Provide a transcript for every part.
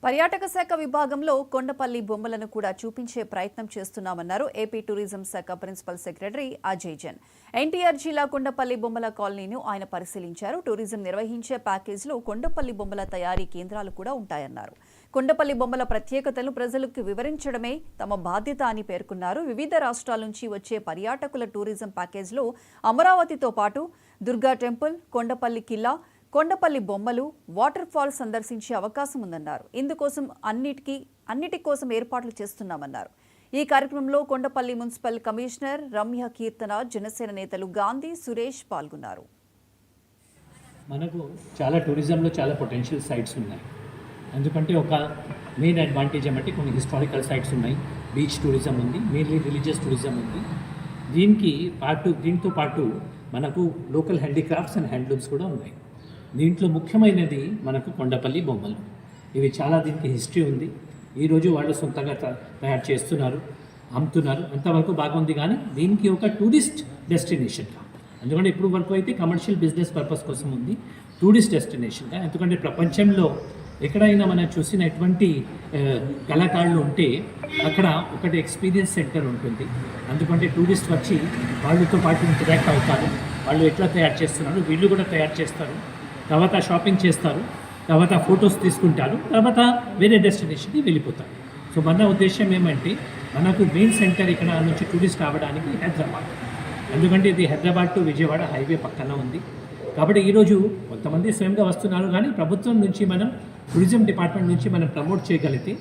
పర్యాటక శాఖ విభాగంలో కొండపల్లి బొమ్మలను కూడా చూపించే ప్రయత్నం చేస్తున్నామన్నారు ఏపీ టూరిజం శాఖ ప్రిన్సిపల్ సెక్రటరీ అజయ్ జన్. ఎన్టీఆర్ జిల్లా కొండపల్లి బొమ్మల కాలనీను ఆయన పరిశీలించారు. టూరిజం నిర్వహించే ప్యాకేజీలో కొండపల్లి బొమ్మల తయారీ కేంద్రాలు కూడా ఉంటాయన్నారు. కొండపల్లి బొమ్మల ప్రత్యేకతలను ప్రజలకు వివరించడమే తమ బాధ్యత అని పేర్కొన్నారు. వివిధ రాష్ట్రాల నుంచి వచ్చే పర్యాటకుల టూరిజం ప్యాకేజీలో అమరావతితో పాటు దుర్గా టెంపుల్, కొండపల్లి కిల్లా, కొండపల్లి బొమ్మలు, వాటర్ ఫాల్ సందర్శించే అవకాశం ఉందన్నారు. ఇందుకోసం అన్నిటి కోసం ఏర్పాట్లు చేస్తున్నామన్నారు. ఈ కార్యక్రమంలో కొండపల్లి మున్సిపల్ కమిషనర్ రమ్య కీర్తన, జనసేన నేతలు గాంధీ, సురేష్ పాల్గొన్నారు. మనకు చాలా టూరిజంలో చాలా పొటెన్షియల్ సైట్స్ ఉన్నాయి. ఎందుకంటే ఒక మెయిన్ అడ్వాంటేజ్ ఏమంటే కొన్ని హిస్టారికల్ సైట్స్ ఉన్నాయి, బీచ్ టూరిజం ఉంది, మెయిన్లీ రిలీజియస్ టూరిజం ఉంది. దీంతో పాటు మనకు లోకల్ హ్యాండీక్రాఫ్ట్స్ అండ్ హ్యాండ్లూమ్స్ కూడా ఉన్నాయి. దీంట్లో ముఖ్యమైనది మనకు కొండపల్లి బొమ్మలు. ఇవి చాలా దీనికి హిస్టరీ ఉంది. ఈరోజు వాళ్ళు సొంతంగా తయారు చేస్తున్నారు, అమ్ముతున్నారు, అంతవరకు బాగుంది. కానీ దీనికి ఒక టూరిస్ట్ డెస్టినేషన్గా, ఎందుకంటే ఇప్పుడు వరకు అయితే కమర్షియల్ బిజినెస్ పర్పస్ కోసం ఉంది, టూరిస్ట్ డెస్టినేషన్గా. ఎందుకంటే ప్రపంచంలో ఎక్కడైనా మనం చూసినటువంటి కళాకారులు ఉంటే అక్కడ ఒకటి ఎక్స్పీరియన్స్ సెంటర్ ఉంటుంది. ఎందుకంటే టూరిస్ట్ వచ్చి వాళ్ళతో పాటు ఇంటరాక్ట్ అవుతారు, వాళ్ళు ఎట్లా తయారు చేస్తున్నారు, వీళ్ళు కూడా తయారు చేస్తారు, తర్వాత షాపింగ్ చేస్తారు, తర్వాత ఫొటోస్ తీసుకుంటారు, తర్వాత వేరే డెస్టినేషన్కి వెళ్ళిపోతారు. సో మన ఉద్దేశం ఏమంటే మనకు మెయిన్ సెంటర్ ఇక్కడ నుంచి టూరిస్ట్ రావడానికి హైదరాబాద్. ఎందుకంటే ఇది హైదరాబాద్ టు విజయవాడ హైవే పక్కన ఉంది. కాబట్టి ఈరోజు కొంతమంది స్వయంగా వస్తున్నారు, కానీ ప్రభుత్వం నుంచి మనం టూరిజం డిపార్ట్మెంట్ నుంచి మనం ప్రమోట్ చేయగలిగితే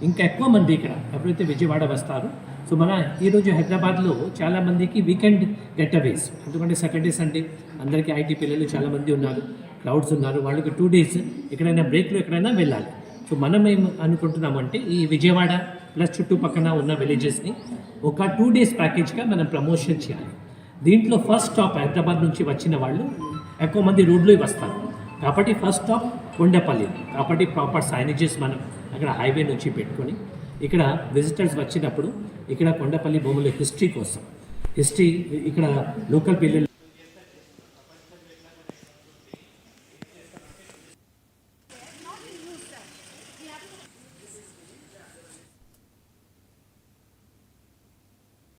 ఇంకా ఎక్కువ మంది ఇక్కడ ఎప్పుడైతే విజయవాడ వస్తారు. సో మన ఈరోజు హైదరాబాద్లో చాలామందికి వీకెండ్ గెటవేస్, ఎందుకంటే సాటర్డే సండే అందరికీ ఐటీ పిల్లలు చాలామంది ఉన్నారు, క్రౌడ్స్ ఉన్నారు, వాళ్ళకి 2 days ఎక్కడైనా బ్రేక్లో ఎక్కడైనా వెళ్ళాలి. సో మనం ఏం అనుకుంటున్నామంటే ఈ విజయవాడ ప్లస్ చుట్టుపక్కల ఉన్న విలేజెస్ని ఒక 2 days ప్యాకేజ్గా మనం ప్రమోషన్ చేయాలి. దీంట్లో ఫస్ట్ స్టాప్ హైదరాబాద్ నుంచి వచ్చిన వాళ్ళు ఎక్కువ మంది రోడ్లో వస్తారు, కాబట్టి ఫస్ట్ స్టాప్ కొండపల్లి. కాబట్టి ప్రాపర్ సైనేజెస్ మనం అక్కడ హైవే నుంచి పెట్టుకొని ఇక్కడ విజిటర్స్ వచ్చినప్పుడు ఇక్కడ కొండపల్లి బొమ్మల హిస్టరీ కోసం ఇక్కడ లోకల్ పిల్లలు